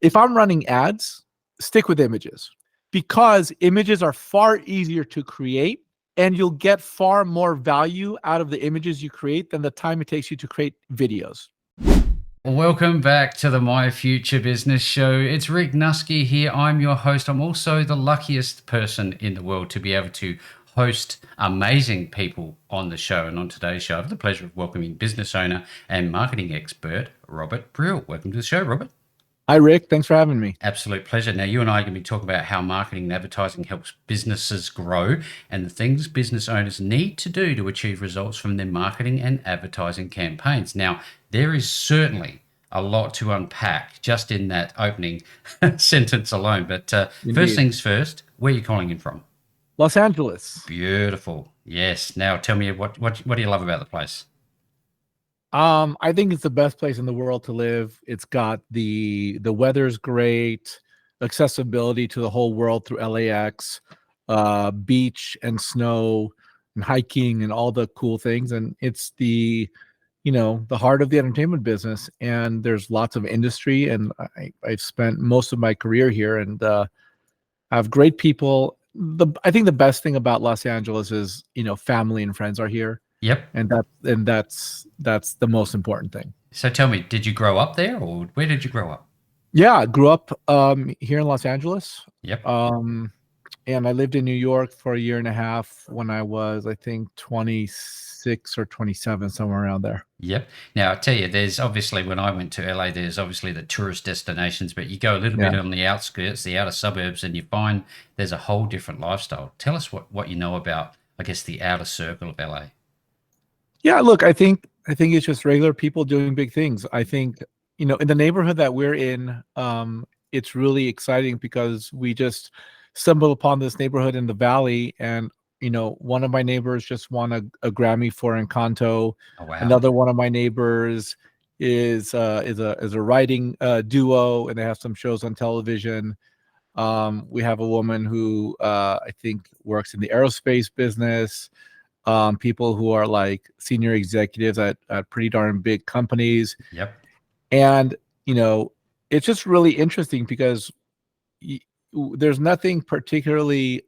if I'm running ads, stick with images, because images are far easier to create, and you'll get far more value out of the images you create than the time it takes you to create videos. Welcome back to the My Future Business Show. It's Rick Nuske here. I'm your host. I'm also the luckiest person in the world to be able to host amazing people on the show. And on today's show, I have the pleasure of welcoming business owner and marketing expert, Robert Brill. Welcome to the show, Robert. Hi, Rick. Thanks for having me. Absolute pleasure. Now, you and I are going to be talking about how marketing and advertising helps businesses grow and the things business owners need to do to achieve results from their marketing and advertising campaigns. Now, there is certainly a lot to unpack just in that opening sentence alone. But first things first, where are you calling in from? Los Angeles. Beautiful. Yes. Now, tell me what do you love about the place? I think it's the best place in the world to live. It's got the weather's great, accessibility to the whole world through LAX, beach and snow and hiking and all the cool things. And it's the heart of the entertainment business. And there's lots of industry. And I've spent most of my career here, and I have great people. I think the best thing about Los Angeles is, family and friends are here. Yep. And that's the most important thing. So tell me, did you grow up there, or where did you grow up? Yeah, I grew up here in Los Angeles. Yep. And I lived in New York for a year and a half when I was, I think, 26 or 27, somewhere around there. Yep. Now, I tell you, there's obviously, when I went to LA, there's obviously the tourist destinations, but you go a little bit on the outskirts, the outer suburbs, and you find there's a whole different lifestyle. Tell us what you know about, I guess, the outer circle of LA. Yeah, look, I think it's just regular people doing big things. I think, in the neighborhood that we're in, it's really exciting because we just stumbled upon this neighborhood in the valley, and one of my neighbors just won a Grammy for Encanto. Oh, wow. Another one of my neighbors is a writing duo, and they have some shows on television. We have a woman who I think works in the aerospace business. People who are like senior executives at pretty darn big companies. Yep. And, it's just really interesting because there's nothing particularly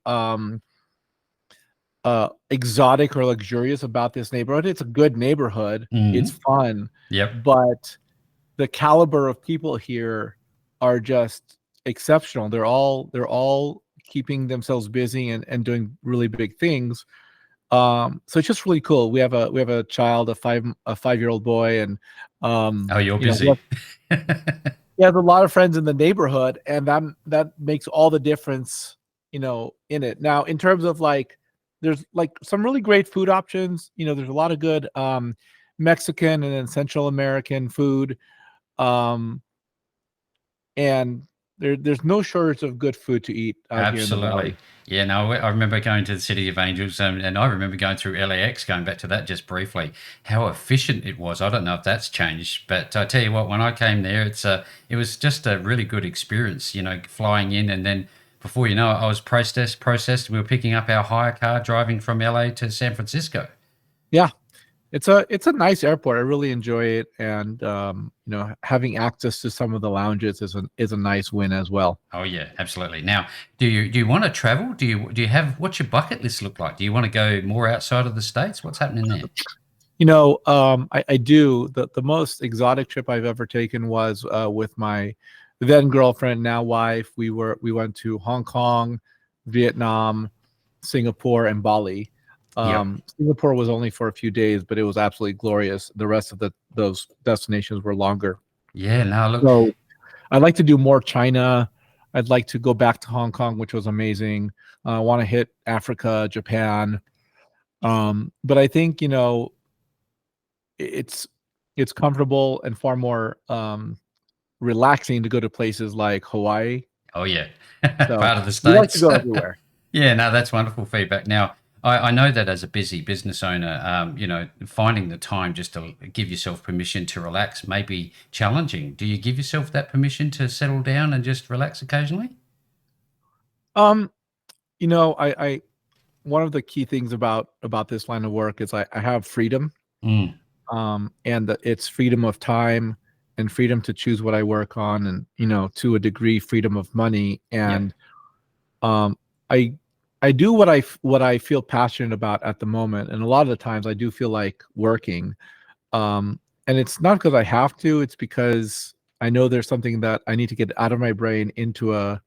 exotic or luxurious about this neighborhood. It's a good neighborhood. Mm-hmm. It's fun. Yep. But the caliber of people here are just exceptional. They're all keeping themselves busy and doing really big things. So it's just really cool. We have a child, a 5-year-old boy, and you're busy. He has a lot of friends in the neighborhood, and that makes all the difference, in it. Now, in terms of there's some really great food options. There's a lot of good Mexican and then Central American food, and there's no shortage of good food to eat out here in the valley. Yeah, no, I remember going to the City of Angels, and I remember going through LAX, going back to that just briefly, how efficient it was. I don't know if that's changed, but I tell you what, when I came there, it was just a really good experience, flying in, and then before you know it, I was processed. We were picking up our hire car, driving from LA to San Francisco. Yeah. It's a nice airport. I really enjoy it, and having access to some of the lounges is a nice win as well. Oh yeah, absolutely. Now, do you want to travel? Do you have, what's your bucket list look like? Do you want to go more outside of the States? What's happening there? I do. The most exotic trip I've ever taken was with my then girlfriend, now wife. We went to Hong Kong, Vietnam, Singapore, and Bali. Singapore was only for a few days, but it was absolutely glorious. The rest of those destinations were longer. Yeah, now look. So I'd like to do more China. I'd like to go back to Hong Kong, which was amazing. I want to hit Africa, Japan. But I think, it's comfortable and far more relaxing to go to places like Hawaii. Oh yeah. So part of the States. We like to go everywhere. Yeah, no, that's wonderful feedback. Now, I know that as a busy business owner, finding the time just to give yourself permission to relax may be challenging. Do you give yourself that permission to settle down and just relax occasionally? I one of the key things about this line of work is I have freedom, and it's freedom of time and freedom to choose what I work on, and to a degree freedom of money. Yep. And um, I I do what I feel passionate about at the moment, and a lot of the times I do feel like working. And it's not because I have to; it's because I know there's something that I need to get out of my brain into a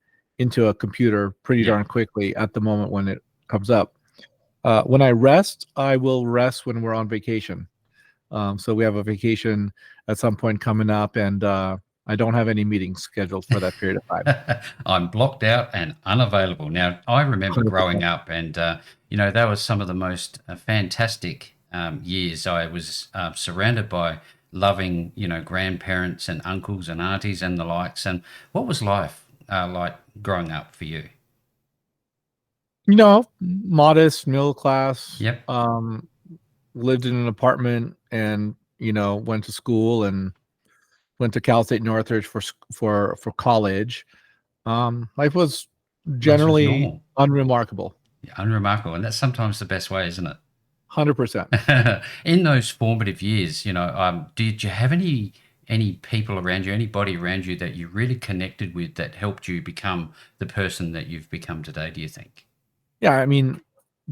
computer pretty Yep. darn quickly at the moment when it comes up. When I rest, I will rest when we're on vacation. So we have a vacation at some point coming up, and I don't have any meetings scheduled for that period of time. I'm blocked out and unavailable. Now, I remember growing 100%. up, and that was some of the most fantastic years. I was surrounded by loving, grandparents and uncles and aunties and the likes. And what was life like growing up for you? Modest, middle class. Yep. Lived in an apartment, and went to school and went to Cal State Northridge for college. Life was Life was generally normal, unremarkable. unremarkable, and that's sometimes the best way, isn't it? 100%. In those formative years, did you have any people around you, anybody around you that you really connected with that helped you become the person that you've become today, do you think? Yeah, I mean,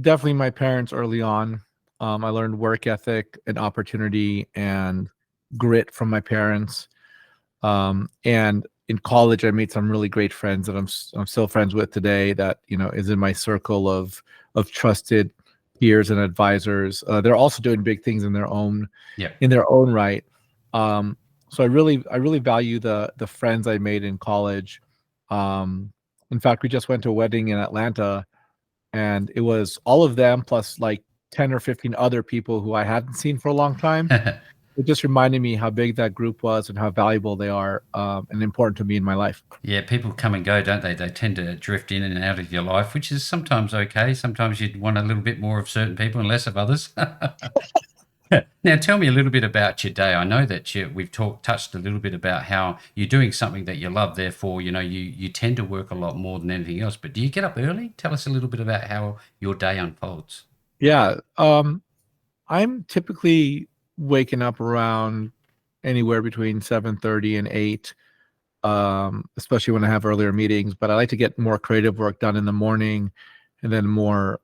definitely my parents early on. I learned work ethic and opportunity and grit from my parents. And in college, I made some really great friends that I'm still friends with today. That is in my circle of trusted peers and advisors. They're also doing big things Yeah. in their own right. So I really value the friends I made in college. Um, in fact, we just went to a wedding in Atlanta, and it was all of them plus like 10 or 15 other people who I hadn't seen for a long time. It just reminded me how big that group was and how valuable they are, and important to me in my life. Yeah, people come and go, don't they? They tend to drift in and out of your life, which is sometimes okay. Sometimes you'd want a little bit more of certain people and less of others. Now, tell me a little bit about your day. I know that we've touched a little bit about how you're doing something that you love. Therefore, you tend to work a lot more than anything else. But do you get up early? Tell us a little bit about how your day unfolds. Yeah, I'm typically waking up around anywhere between 7:30 and 8, especially when I have earlier meetings. But I like to get more creative work done in the morning, and then more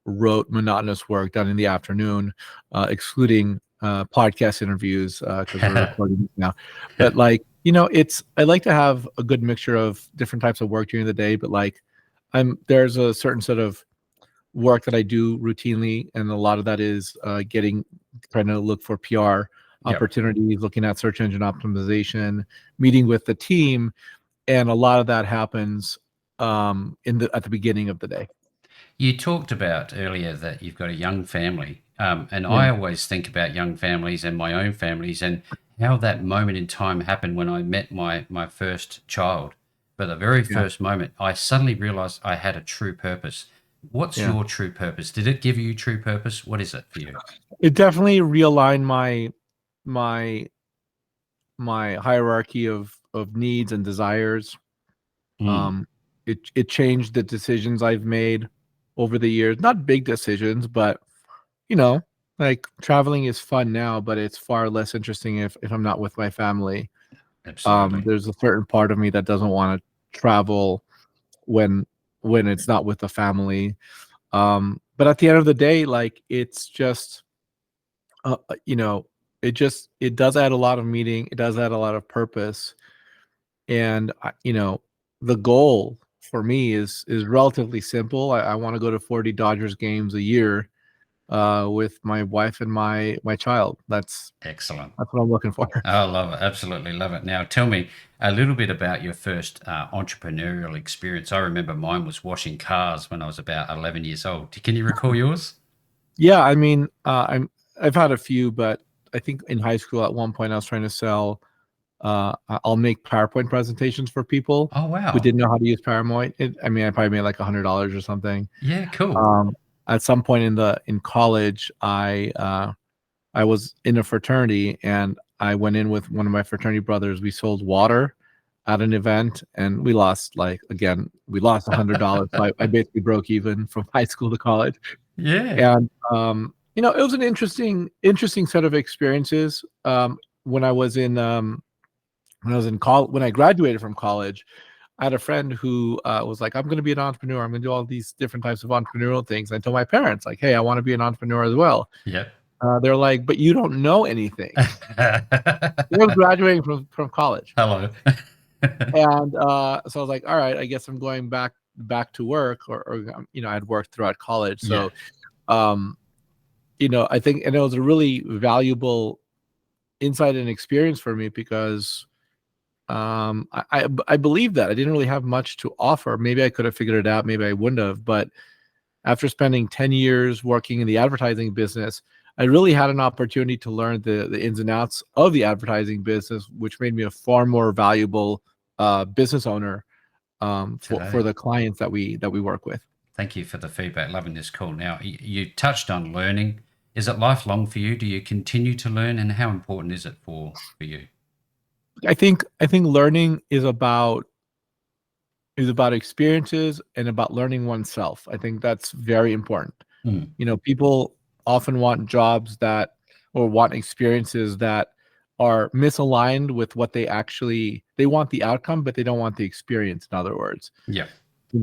rote, monotonous work done in the afternoon, excluding podcast interviews because we're recording this now. But I like to have a good mixture of different types of work during the day. But there's a certain sort of work that I do routinely, and a lot of that is trying to look for PR Yep. opportunities, looking at search engine optimization, meeting with the team, and a lot of that happens at the beginning of the day. You talked about earlier that you've got a young family, and Yeah, I always think about young families and my own families and how that moment in time happened when I met my first child. For the very yeah, first moment, I suddenly realized I had a true purpose. What's yeah. your true purpose? Did it give you true purpose? What is it for you? It definitely realigned my my hierarchy of needs and desires. Mm, Um, it changed the decisions I've made over the years. Not big decisions, but you know, like traveling is fun now, but it's far less interesting if I'm not with my family. absolutely. There's a certain part of me that doesn't want to travel when when it's not with the family. But at the end of the day, like it's just uh, uh, you know, it does add a lot of meaning. It does add a lot of purpose, and the goal for me is relatively simple. I want to go to 40 Dodgers games a year with my wife and my child. Excellent. That's what I'm looking for. I love it. Absolutely love it. Now, tell me a little bit about your first entrepreneurial experience. I remember mine was washing cars when I was about 11 years old. Can you recall yours? Yeah, I mean, I've had a few, but I think in high school at one point I was trying to sell. I'll make PowerPoint presentations for people Oh, who wow. didn't know how to use PowerPoint. I mean, I probably made like $100 or something. Yeah, cool. Um, at some point in college, I was in a fraternity, and I went in with one of my fraternity brothers. We sold water at an event, and we lost $100. So I basically broke even from high school to college. Yeah. And it was an interesting set of experiences. When I was in when I was in college, when I graduated from college, I had a friend who was like, I'm going to be an entrepreneur. I'm going to do all these different types of entrepreneurial things. I told my parents, like, hey, I want to be an entrepreneur as well. Yep. They're like, but you don't know anything. They was graduating from college. Hello. And so I was like, all right, I guess I'm going back to work, or I'd worked throughout college. Yeah. So, um, I think, and it was a really valuable insight and experience for me because I believe that I didn't really have much to offer. Maybe I could have figured it out. Maybe I wouldn't have. But after spending 10 years working in the advertising business, I really had an opportunity to learn the ins and outs of the advertising business, which made me a far more valuable business owner for Today. the clients that we work with. Thank you for the feedback. Loving this call. Now, you touched on learning. Is it lifelong for you? Do you continue to learn, and how important is it for you? I think learning is about experiences and about learning oneself. I think that's very important. Mm. People often want jobs or want experiences that are misaligned with what they want the outcome, but they don't want the experience, in other words. Yeah.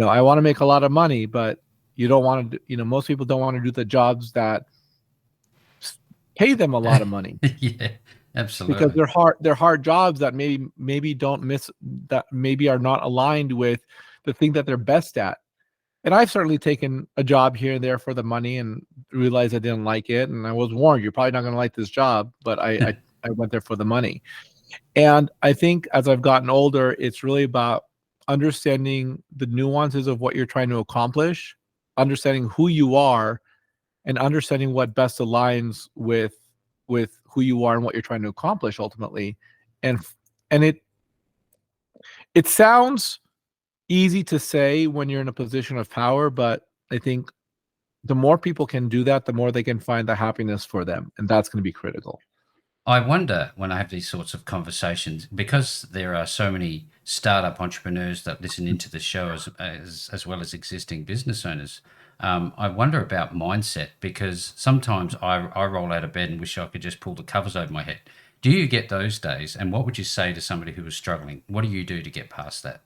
I want to make a lot of money, but you don't want to, most people don't want to do the jobs that pay them a lot of money Yeah, because absolutely. they're hard jobs that maybe don't miss that maybe are not aligned with the thing that they're best at. And I've certainly taken a job here and there for the money and realized I didn't like it. And I was warned, you're probably not going to like this job, but I went there for the money. And I think as I've gotten older, it's really about understanding the nuances of what you're trying to accomplish, understanding who you are, and understanding what best aligns with who you are and what you're trying to accomplish ultimately. And it sounds easy to say when you're in a position of power, but I think the more people can do that, the more they can find the happiness for them, and that's going to be critical. I wonder when I have these sorts of conversations, because there are so many startup entrepreneurs that listen into the show as well as existing business owners. I wonder about mindset because sometimes I roll out of bed and wish I could just pull the covers over my head. Do you get those days? And what would you say to somebody who is struggling? What do you do to get past that?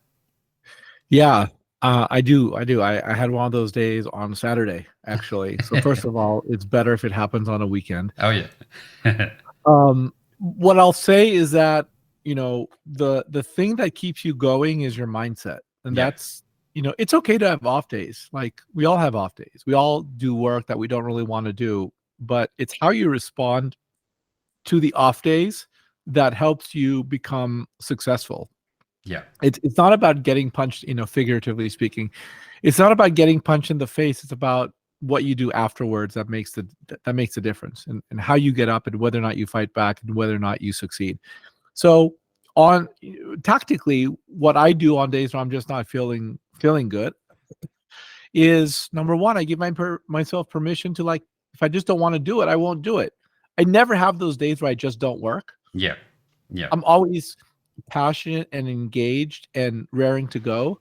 Yeah, I do. I had one of those days on Saturday, actually. So first of all, it's better if it happens on a weekend. Oh, yeah. What I'll say is that, the thing that keeps you going is your mindset. And Yeah. that's, it's okay to have off days. Like we all have off days. We all do work that we don't really want to do, but it's how you respond to the off days that helps you become successful. Yeah. It's not about getting punched, figuratively speaking. It's not about getting punched in the face. It's about what you do afterwards that makes the difference, and how you get up and whether or not you fight back and whether or not you succeed. So on tactically, what I do on days where I'm just not feeling good is number one, I give myself permission to, like, if I just don't want to do it, I won't do it. I never have those days where I just don't work. Yeah. Yeah. I'm always passionate and engaged and raring to go.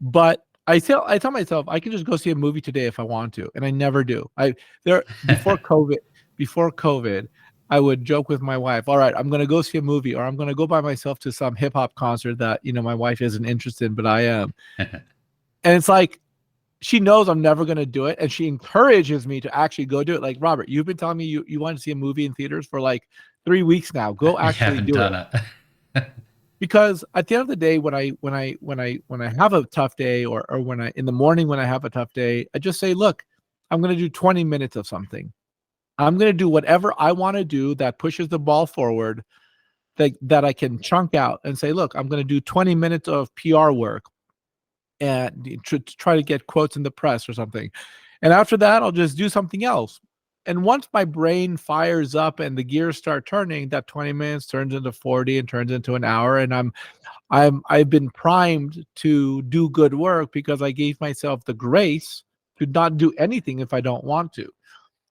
But I tell myself I can just go see a movie today if I want to, and I never do. I there before COVID, I would joke with my wife, all right, I'm gonna go see a movie, or I'm gonna go by myself to some hip hop concert that my wife isn't interested in, but I am. And it's like she knows I'm never gonna do it, and she encourages me to actually go do it. Like, Robert, you've been telling me you want to see a movie in theaters for like 3 weeks now. Go You actually haven't do it. done it. Because at the end of the day, when I have a tough day, or when I in the morning when I have a tough day, I just say, look, I'm going to do 20 minutes of something. I'm going to do whatever I want to do that pushes the ball forward, that I can chunk out and say, look, I'm going to do 20 minutes of PR work and to try to get quotes in the press or something. And after that, I'll just do something else. And once my brain fires up and the gears start turning, that 20 minutes turns into 40 and turns into an hour. And I've been primed to do good work because I gave myself the grace to not do anything if I don't want to.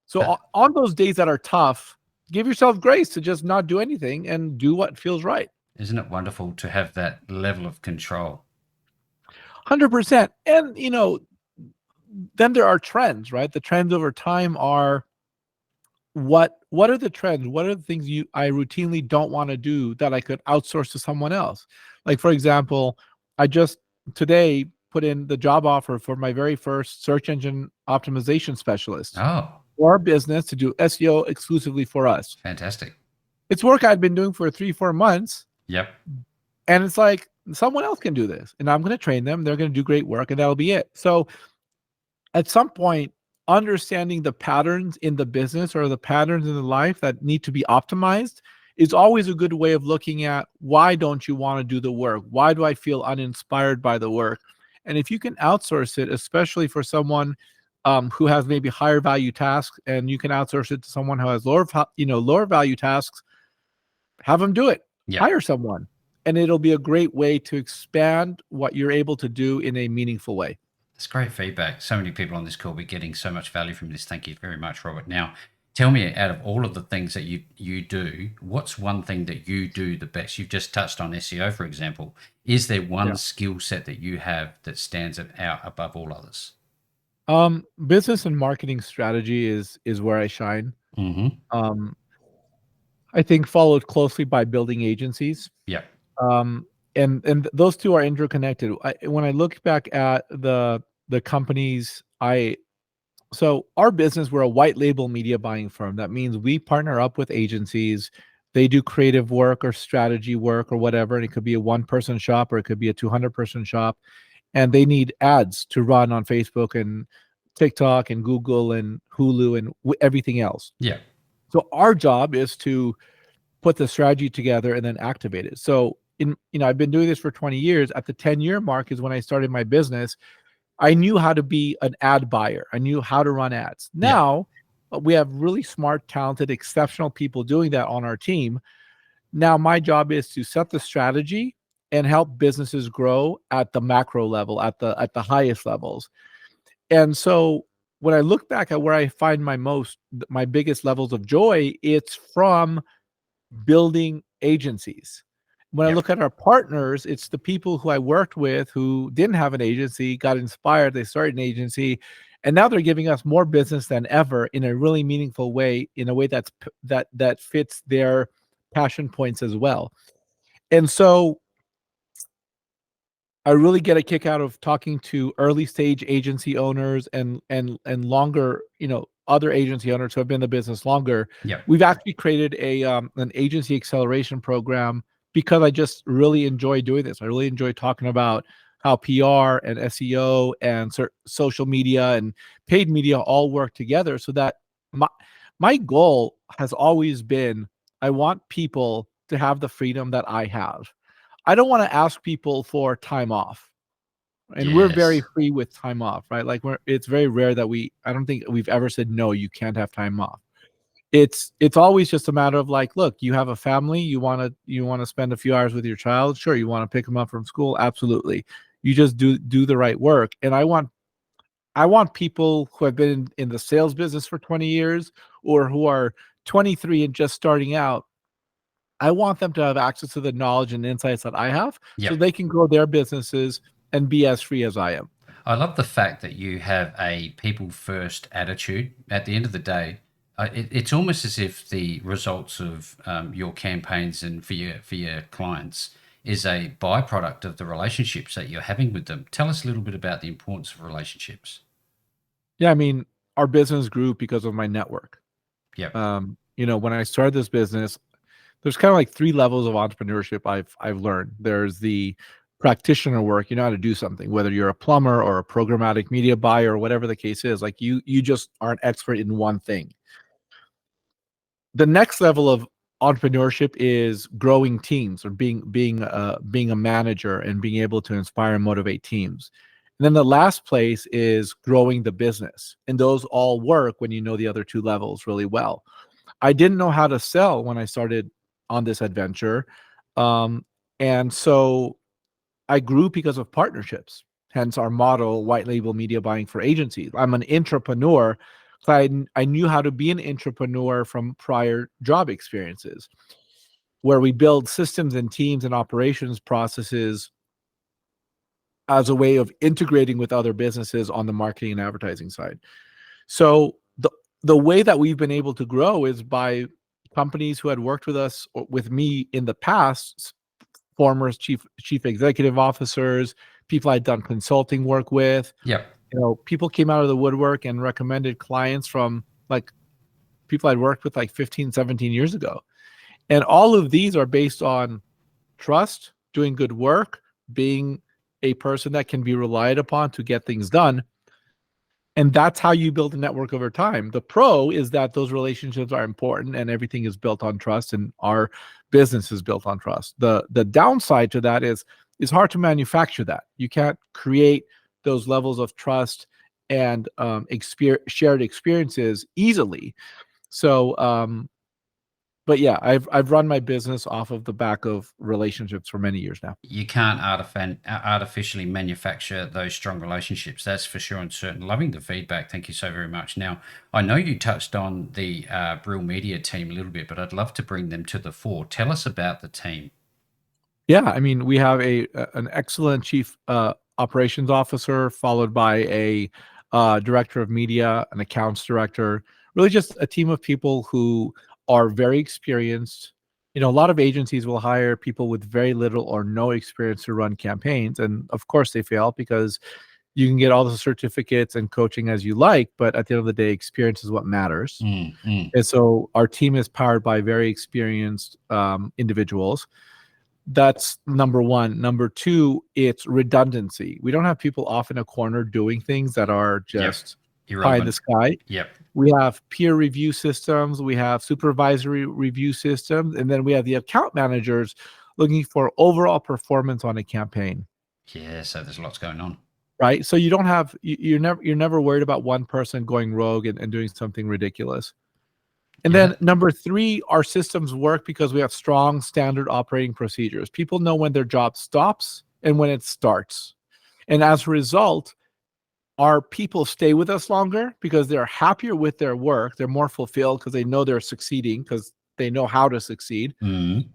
So on those days that are tough, give yourself grace to just not do anything and do what feels right. Isn't it wonderful to have that level of control? 100%. And then there are trends, right? The trends over time are what are the trends? What are the things I routinely don't want to do that I could outsource to someone else? Like for example, I just today put in the job offer for my very first search engine optimization specialist Oh, for our business to do SEO exclusively for us. fantastic. It's work I'd been doing for 3-4 months, Yep. and it's like someone else can do this, and I'm going to train them. They're going to do great work, and that'll be it. So at some point, understanding the patterns in the business or the patterns in the life that need to be optimized is always a good way of looking at why don't you want to do the work? Why do I feel uninspired by the work? And if you can outsource it, especially for someone who has maybe higher value tasks, and you can outsource it to someone who has lower value tasks, have them do it. Yep. Hire someone, and it'll be a great way to expand what you're able to do in a meaningful way. That's great feedback. So many people on this call will be getting so much value from this. Thank you very much, Robert. Now, tell me, out of all of the things that you do, what's one thing that you do the best? You've just touched on SEO, for example. Is there one Yeah. skill set that you have that stands out above all others? Business and marketing strategy is where I shine. Mm-hmm. Um, I think followed closely by building agencies. Yep. Um, and those two are interconnected. When I look back at the companies so our business, we're a white label media buying firm. That means we partner up with agencies. They do creative work or strategy work or whatever, and it could be a one-person shop or it could be a 200-person shop, and they need ads to run on Facebook and TikTok and Google and Hulu and everything else. Yeah. So our job is to put the strategy together and then activate it. So I've been doing this for 20 years. At the 10-year mark is when I started my business. I knew how to be an ad buyer. I knew how to run ads. Yeah. Now, we have really smart, talented, exceptional people doing that on our team. Now, my job is to set the strategy and help businesses grow at the macro level, at the highest levels. And so when I look back at where I find my biggest levels of joy, it's from building agencies. When I Yep. look at our partners, it's the people who I worked with who didn't have an agency, got inspired, they started an agency, and now they're giving us more business than ever in a really meaningful way, in a way that fits their passion points as well. And so I really get a kick out of talking to early stage agency owners and longer, other agency owners who have been in the business longer. Yep. We've actually created an agency acceleration program because I just really enjoy doing this. I really enjoy talking about how PR and SEO and social media and paid media all work together, so that my goal has always been, I want people to have the freedom that I have. I don't want to ask people for time off. And we're very Yes. free with time off, right? Like it's very rare that I don't think we've ever said, no, you can't have time off. It's always just a matter of like, look, you have a family, you want to spend a few hours with your child. Sure. You want to pick them up from school. Absolutely. You just do the right work. And I want people who have been in the sales business for 20 years or who are 23 and just starting out. I want them to have access to the knowledge and insights that I have so Yep. they can grow their businesses and be as free as I am. I love the fact that you have a people first attitude. At the end of the day, it's almost as if the results of your campaigns and for your clients is a byproduct of the relationships that you're having with them. Tell us a little bit about the importance of relationships. Yeah, I mean, our business grew because of my network. Yep. When I started this business, there's kind of like three levels of entrepreneurship I've learned. There's the practitioner work, you know how to do something, whether you're a plumber or a programmatic media buyer or whatever the case is. Like you just are an expert in one thing. The next level of entrepreneurship is growing teams or being a manager and being able to inspire and motivate teams. And then the last place is growing the business. And those all work when you know the other two levels really well. I didn't know how to sell when I started on this adventure. And so I grew because of partnerships, hence our model, white label media buying for agencies. I'm an entrepreneur. So I knew how to be an entrepreneur from prior job experiences where we build systems and teams and operations processes as a way of integrating with other businesses on the marketing and advertising side. So the way that we've been able to grow is by companies who had worked with us or with me in the past, former chief executive officers, people I'd done consulting work with. Yep. People came out of the woodwork and recommended clients from like people I'd worked with like 15, 17 years ago. And all of these are based on trust, doing good work, being a person that can be relied upon to get things done. And that's how you build a network over time. The pro is that those relationships are important and everything is built on trust, and our business is built on trust. The downside to that is it's hard to manufacture that. You can't create those levels of trust and shared experiences easily. So but yeah, I've run my business off of the back of relationships for many years now. You can't artificially manufacture those strong relationships. That's for sure and certain. Loving the feedback. Thank you so very much. Now, I know you touched on the Brill Media team a little bit, but I'd love to bring them to the fore. Tell us about the team. Yeah, I mean, we have an excellent chief operations officer, followed by a director of media, an accounts director, really just a team of people who are very experienced. A lot of agencies will hire people with very little or no experience to run campaigns. And of course they fail because you can get all the certificates and coaching as you like, but at the end of the day, experience is what matters. And so our team is powered by very experienced individuals. That's number one. Number two, it's redundancy. We don't have people off in a corner doing things that are just pie in the sky. Yep. We have peer review systems, we have supervisory review systems, and then we have the account managers looking for overall performance on a campaign. Yeah, so there's lots going on. Right. So you don't have you're never worried about one person going rogue and doing something ridiculous. And then number three, our systems work because we have strong standard operating procedures. People know when their job stops and when it starts. And as a result, our people stay with us longer because they're happier with their work. They're more fulfilled because they know they're succeeding because they know how to succeed,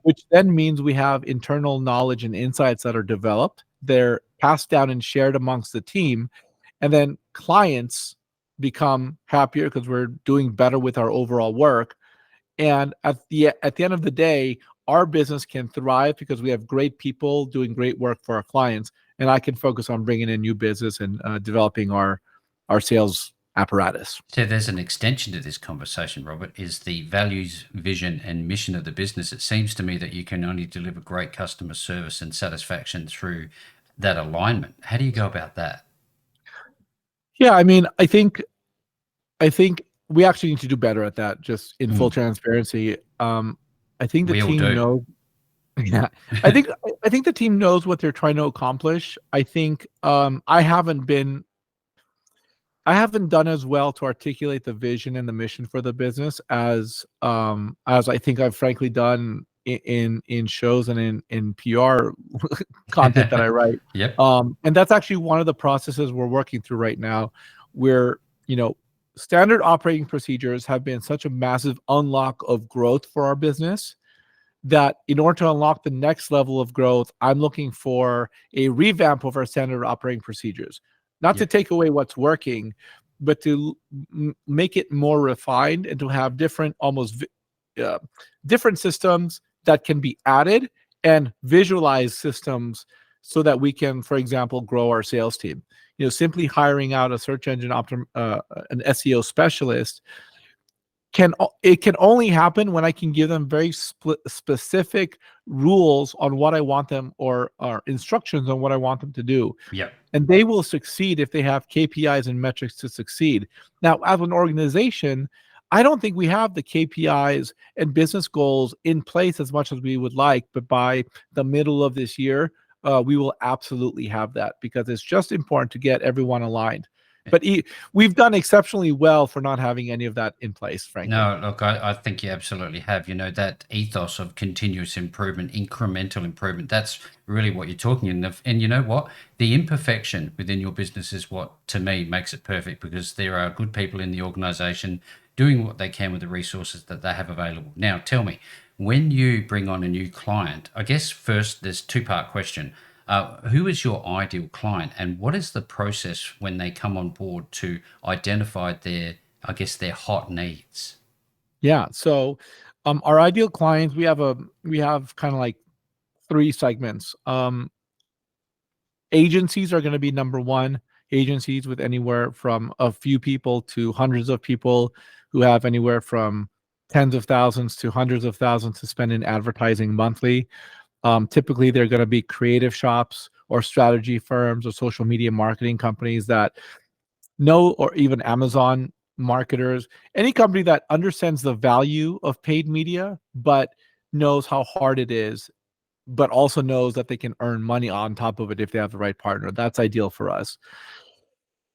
which then means we have internal knowledge and insights that are developed. They're passed down and shared amongst the team. And then clients become happier because we're doing better with our overall work. And at the end of the day, our business can thrive because we have great people doing great work for our clients, and I can focus on bringing in new business and developing our sales apparatus. So there's an extension to this conversation, Robert, is the values, vision, and mission of the business. It seems to me that you can only deliver great customer service and satisfaction through that alignment. How do you go about that? Yeah, I mean, I think we actually need to do better at that, just in full transparency. I think the team knows. Yeah, I think the team knows what they're trying to accomplish. I think I haven't done as well to articulate the vision and the mission for the business as I think I've frankly done in shows and in PR content that I write. Yep. And that's actually one of the processes we're working through right now, where standard operating procedures have been such a massive unlock of growth for our business that in order to unlock the next level of growth, I'm looking for a revamp of our standard operating procedures, not to take away what's working, but to make it more refined and to have different systems that can be added and visualize systems so that we can, for example, grow our sales team. Simply hiring out a search engine an SEO specialist can only happen when I can give them very specific rules on what I want them or instructions on what I want them to do. Yeah. And they will succeed if they have KPIs and metrics to succeed. Now, as an organization, I don't think we have the KPIs and business goals in place as much as we would like, but by the middle of this year, we will absolutely have that, because it's just important to get everyone aligned. But we've done exceptionally well for not having any of that in place, frankly. No, look, I think you absolutely have. That ethos of continuous improvement, incremental improvement, that's really what you're talking about. And you know what? The imperfection within your business is what, to me, makes it perfect, because there are good people in the organization doing what they can with the resources that they have available. Now, tell me, when you bring on a new client, I guess first there's a two-part question. Who is your ideal client, and what is the process when they come on board to identify their I guess, their hot needs? Yeah. So our ideal clients, we have kind of like three segments. Agencies are going to be number one. Agencies with anywhere from a few people to hundreds of people, who have anywhere from tens of thousands to hundreds of thousands to spend in advertising monthly. Typically, they're going to be creative shops or strategy firms or social media marketing companies that know, or even Amazon marketers, any company that understands the value of paid media, but knows how hard it is, but also knows that they can earn money on top of it if they have the right partner. That's ideal for us.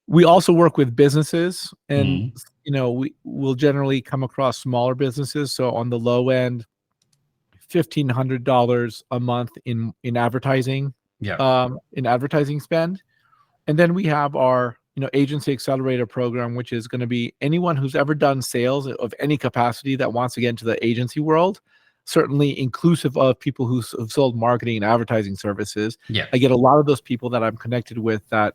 We also work with businesses, and Mm. we will generally come across smaller businesses. So on the low end, $1,500 a month in advertising, Yeah. in advertising spend. And then we have our agency accelerator program, which is going to be anyone who's ever done sales of any capacity that wants to get into the agency world, certainly inclusive of people who've sold marketing and advertising services. Yeah. I get a lot of those people that I'm connected with that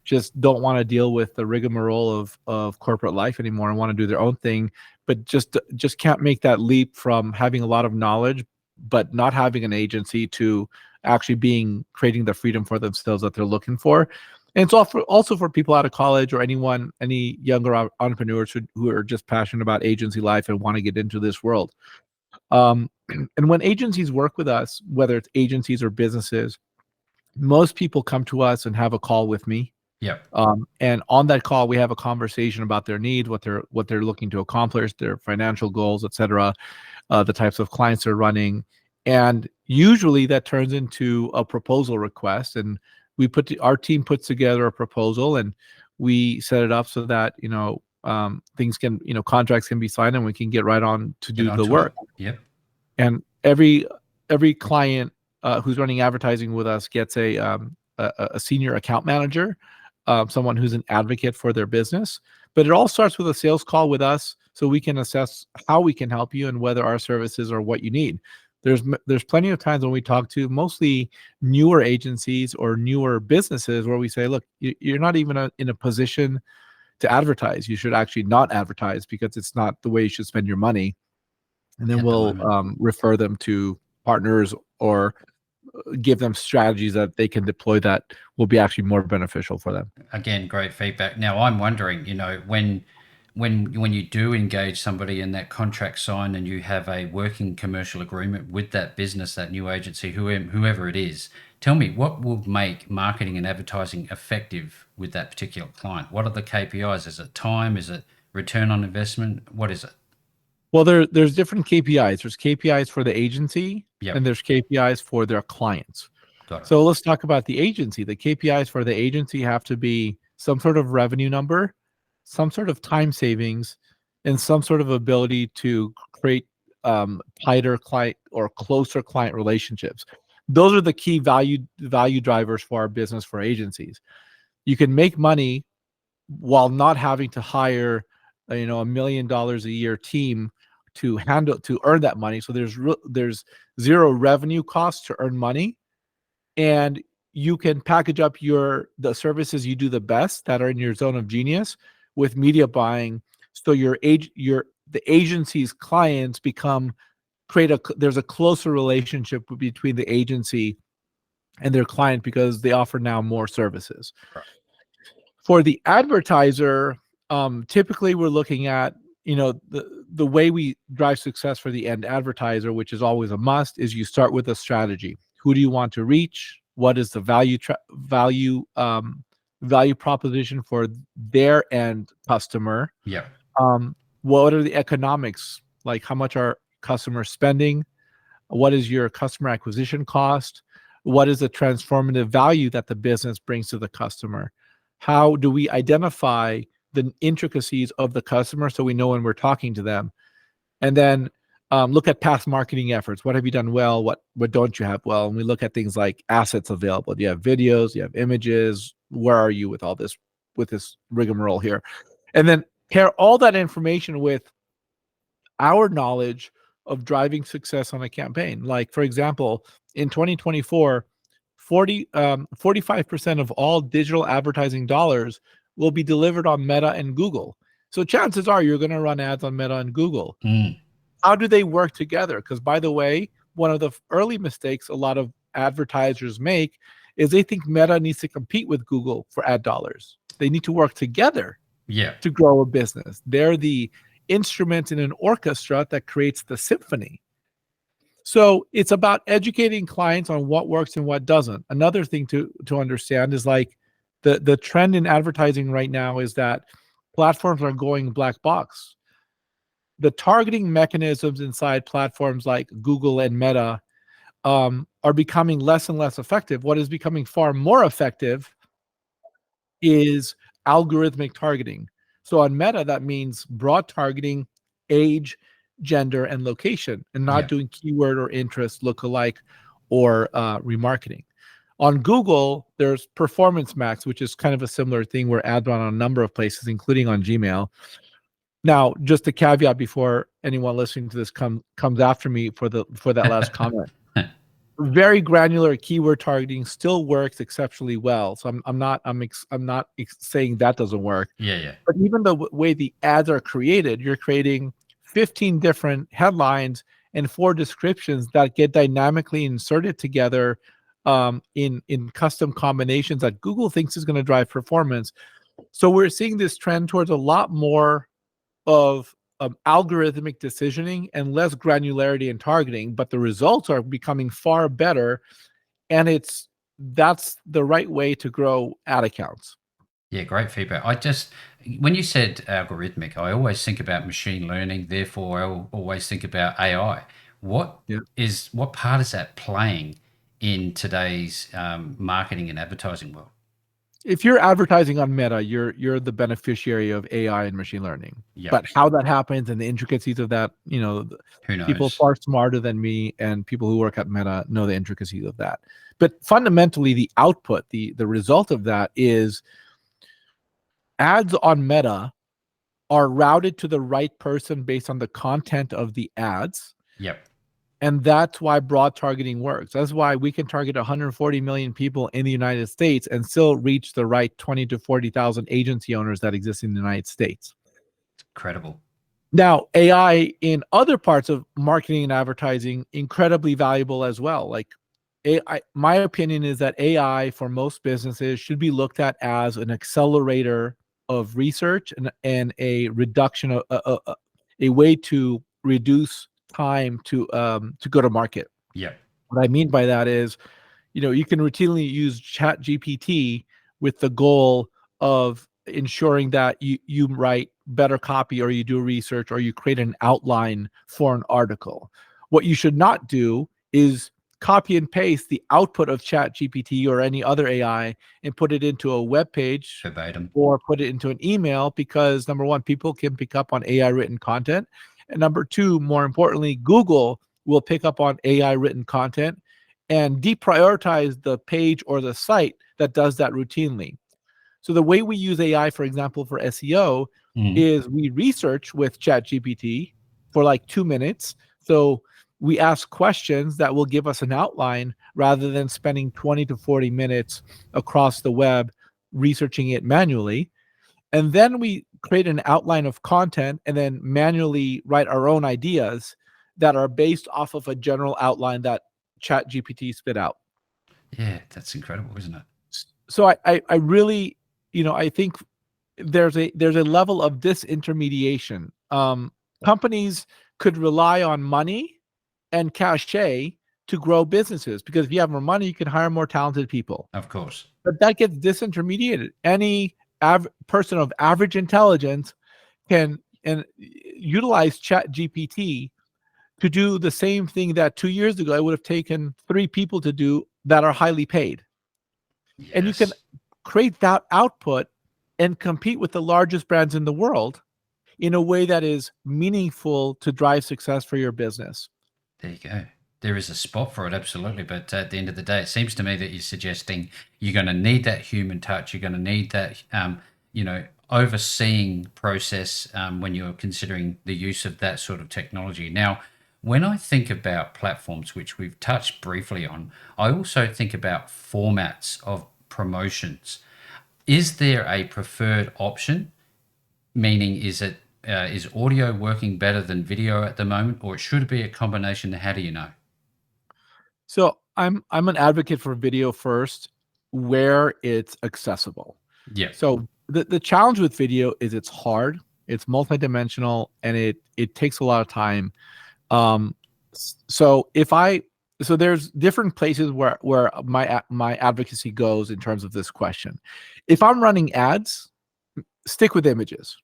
just don't want to deal with the rigmarole of corporate life anymore and want to do their own thing, but just can't make that leap from having a lot of knowledge but not having an agency to actually creating the freedom for themselves that they're looking for. And it's also for people out of college, or any younger entrepreneurs who are just passionate about agency life and want to get into this world. And when agencies work with us, whether it's agencies or businesses, most people come to us and have a call with me. Yeah. And on that call, we have a conversation about their needs, what they're looking to accomplish, their financial goals, etc., the types of clients they're running, and usually that turns into a proposal request. And our team puts together a proposal, and we set it up so that things can contracts can be signed, and we can get right on to Get do the onto it. work. Yep. And every client who's running advertising with us gets a senior account manager, someone who's an advocate for their business. But it all starts with a sales call with us, so we can assess how we can help you and whether our services are what you need. There's plenty of times when we talk to mostly newer agencies or newer businesses where we say, look, you're not even in a position to advertise. You should actually not advertise because it's not the way you should spend your money. And then At the we'll moment. refer them to partners or give them strategies that they can deploy that will be actually more beneficial for them. Again, great feedback. Now, I'm wondering, when you do engage somebody in that contract signed and you have a working commercial agreement with that business, that new agency, whoever it is, tell me what will make marketing and advertising effective with that particular client? What are the KPIs? Is it time? Is it return on investment? What is it? Well, there's different KPIs. There's KPIs for the agency, Yep. and there's KPIs for their clients. Got it. So let's talk about the agency. The KPIs for the agency have to be some sort of revenue number, some sort of time savings, and some sort of ability to create tighter client or closer client relationships. Those are the key value drivers for our business for agencies. You can make money while not having to hire $1 million a year team to earn that money. So there's zero revenue costs to earn money, and you can package up the services you do the best that are in your zone of genius with media buying. So the agency's clients there's a closer relationship between the agency and their client because they offer now more services. Right. For the advertiser, typically we're looking at, the way we drive success for the end advertiser, which is always a must, is you start with a strategy. Who do you want to reach? What is the value proposition for their end customer? Yep. What are the economics? Like, how much are customers spending? What is your customer acquisition cost? What is the transformative value that the business brings to the customer? How do we identify the intricacies of the customer so we know when we're talking to them? And then look at past marketing efforts. What have you done well? What don't you have well? And we look at things like assets available. Do you have videos? Do you have images? Where are you with all this, with this rigmarole here? And then pair all that information with our knowledge of driving success on a campaign. Like, for example, in 2024, 45% of all digital advertising dollars will be delivered on Meta and Google. So chances are you're going to run ads on Meta and Google. Mm. How do they work together? Because, by the way, one of the early mistakes a lot of advertisers make is they think Meta needs to compete with Google for ad dollars. They need to work together Yeah. to grow a business. They're the instrument in an orchestra that creates the symphony. So it's about educating clients on what works and what doesn't. Another thing to understand is like the trend in advertising right now is that platforms are going black box. The targeting mechanisms inside platforms like Google and Meta are becoming less and less effective. What is becoming far more effective is algorithmic targeting. So on Meta, that means broad targeting, age, gender, and location, and not Yeah. doing keyword or interest lookalike or remarketing. On Google, there's Performance Max, which is kind of a similar thing where ads run on a number of places, including on Gmail. Now, just a caveat before anyone listening to this comes after me for that last comment. Very granular keyword targeting still works exceptionally well. So I'm not saying that doesn't work. Yeah. Yeah. But even the way the ads are created, you're creating 15 different headlines and 4 descriptions that get dynamically inserted together in custom combinations that Google thinks is going to drive performance. So we're seeing this trend towards a lot more of algorithmic decisioning and less granularity in targeting, but the results are becoming far better, and that's the right way to grow ad accounts. Yeah, great feedback. When you said algorithmic, I always think about machine learning. Therefore, I always think about AI. Yeah. What part is that playing in today's marketing and advertising world? If you're advertising on Meta, you're the beneficiary of AI and machine learning. Yeah. But how that happens and the intricacies of that, Who people knows? far smarter than me and people who work at Meta know the intricacies of that. But fundamentally, the output, the result of that is ads on Meta are routed to the right person based on the content of the ads. Yep. And that's why broad targeting works. That's why we can target 140 million people in the United States and still reach the right 20 to 40,000 agency owners that exist in the United States. It's incredible. Now, AI in other parts of marketing and advertising, incredibly valuable as well. Like my opinion is that AI for most businesses should be looked at as an accelerator of research and a reduction of a way to reduce time to go to market. Yep. What I mean by that is, you can routinely use Chat GPT with the goal of ensuring that you write better copy or you do research or you create an outline for an article. What you should not do is copy and paste the output of Chat GPT or any other AI and put it into a web page Verbatim. or put it into an email, because number one, people can pick up on AI written content. And number two, more importantly, Google will pick up on AI written content and deprioritize the page or the site that does that routinely. So the way we use AI, for example, for SEO Mhm. is we research with ChatGPT for like 2 minutes. So we ask questions that will give us an outline rather than spending 20 to 40 minutes across the web researching it manually. And then we create an outline of content and then manually write our own ideas that are based off of a general outline that ChatGPT spit out. Yeah, that's incredible, isn't it? So I really, I think there's a level of disintermediation. Companies could rely on money and cachet to grow businesses, because if you have more money, you can hire more talented people. Of course. But that gets disintermediated. Any person of average intelligence can utilize Chat GPT to do the same thing that 2 years ago it would have taken 3 people to do that are highly paid. And you can Yes. create that output and compete with the largest brands in the world in a way that is meaningful to drive success for your business. There you go. There is a spot for it, absolutely. But at the end of the day, it seems to me that you're suggesting you're going to need that human touch. You're going to need that, overseeing process when you're considering the use of that sort of technology. Now, when I think about platforms, which we've touched briefly on, I also think about formats of promotions. Is there a preferred option Meaning, is audio working better than video at the moment, or should it be a combination? How do you know? So I'm an advocate for video first where it's accessible. Yeah, So the challenge with video is it's hard, it's multidimensional, and it takes a lot of time. Um, so if I so there's different places where my advocacy goes in terms of this question. If I'm running ads, stick with images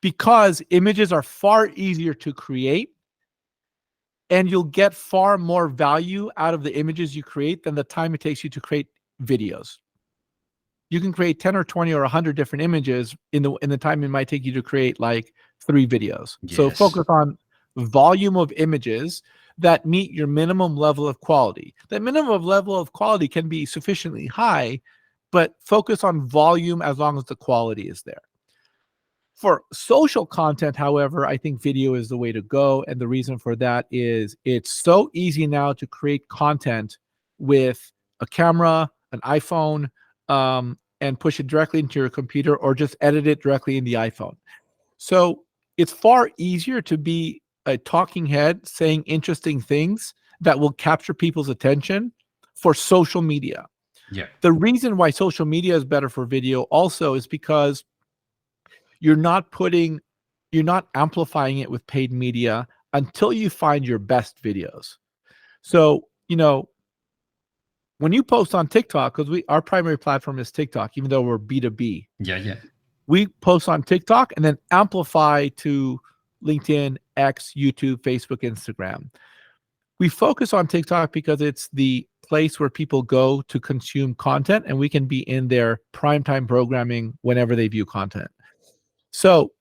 because images are far easier to create and you'll get far more value out of the images you create than the time it takes you to create videos. You can create 10 or 20 or 100 different images in the time it might take you to create like 3 videos. So yes, focus on volume of images that meet your minimum level of quality. That minimum level of quality can be sufficiently high, but focus on volume as long as the quality is there. For social content, however, I think video is the way to go. And the reason for that is it's so easy now to create content with a camera, an iPhone, and push it directly into your computer or just edit it directly in the iPhone. So it's far easier to be a talking head saying interesting things that will capture people's attention for social media. yeah, The reason why social media is better for video also is because you're not putting you're not amplifying it with paid media until you find your best videos. So, when you post on TikTok, because our primary platform is TikTok, even though we're B2B, yeah, yeah. we post on TikTok and then amplify to LinkedIn, X, YouTube, Facebook, Instagram. We focus on TikTok because it's the place where people go to consume content and we can be in their primetime programming whenever they view content. So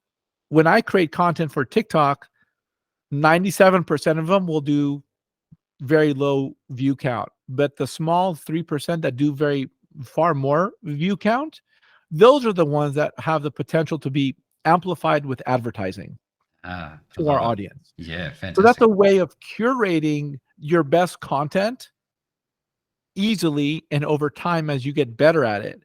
when I create content for TikTok, 97% of them will do very low view count, but the small 3% that do very far more view count, those are the ones that have the potential to be amplified with advertising Ah, I to our love it. audience. Yeah, So that's fantastic. a way of curating your best content easily and over time as you get better at it.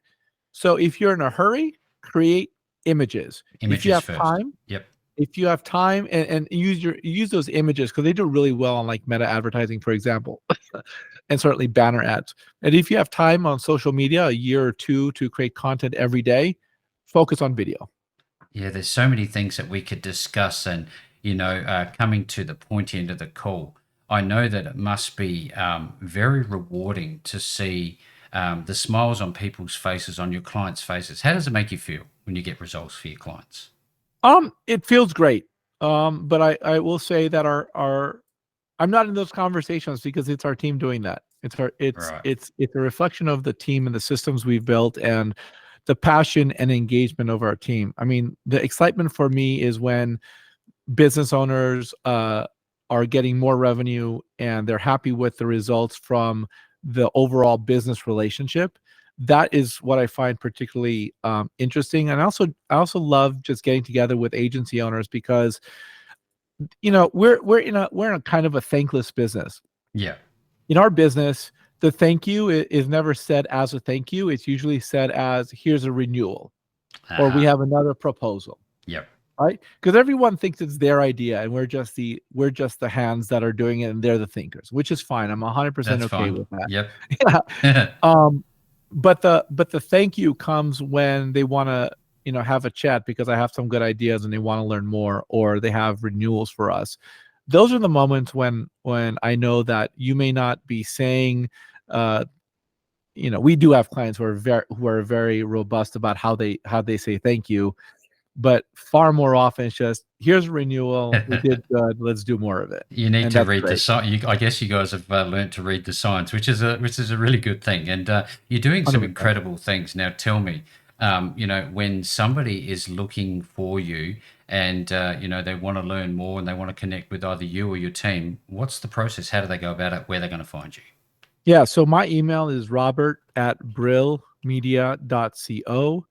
So if you're in a hurry, create images. If you Images have first. time, Yep. and use those images because they do really well on like meta advertising, for example, and certainly banner ads. And if you have time on social media, a year or two to create content every day, focus on video. Yeah, there's so many things that we could discuss, and coming to the pointy end of the call, I know that it must be very rewarding to see the smiles on people's faces, on your clients' faces. How does it make you feel when you get results for your clients? It feels great. But I will say that our I'm not in those conversations because it's our team doing that. Right. It's a reflection of the team and the systems we've built and the passion and engagement of our team. I mean, the excitement for me is when business owners are getting more revenue and they're happy with the results from the overall business relationship. That is what I find particularly interesting. And I also love just getting together with agency owners because we're in a kind of a thankless business. Yeah. In our business, the thank you is never said as a thank you. It's usually said as here's a renewal or we Uh-huh. have another proposal, Yep. right? Because everyone thinks it's their idea and we're just the hands that are doing it and they're the thinkers, which is fine. I'm 100% That's okay fine. with that. Yep. Yeah. But the thank you comes when they want to have a chat because I have some good ideas and they want to learn more or they have renewals for us. Those are the moments when I know that you may not be saying uh we do have clients who are very robust about how they say thank you, but far more often it's just here's a renewal, we did good, let's do more of it. You need And to that's read the great. sign. I guess you guys have learned to read the signs, which is a really good thing. And you're doing some 100%. incredible things. Now, tell me, when somebody is looking for you and they want to learn more and they want to connect with either you or your team, what's the process? How do they go about it? Where are they going to find you? Yeah, so my email is robert@brillmedia.co.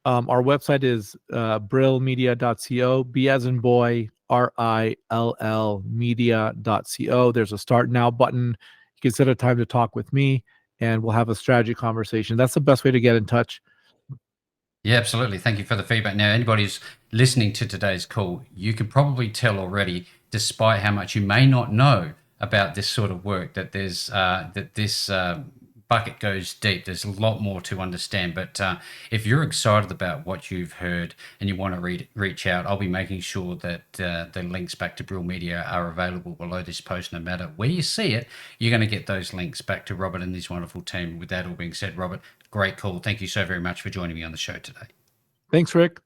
Our website is brillmedia.co, B as in boy, RILL media.co. There's a start now button. You can set a time to talk with me and we'll have a strategy conversation. That's the best way to get in touch. Yeah, absolutely. Thank you for the feedback. Now, anybody who's listening to today's call, you can probably tell already, despite how much you may not know about this sort of work, that this bucket goes deep. There's a lot more to understand. But if you're excited about what you've heard and you want to reach out, I'll be making sure that the links back to Brill Media are available below this post. No matter where you see it, you're going to get those links back to Robert and his wonderful team. With that all being said, Robert, great call. Thank you so very much for joining me on the show today. Thanks, Rick.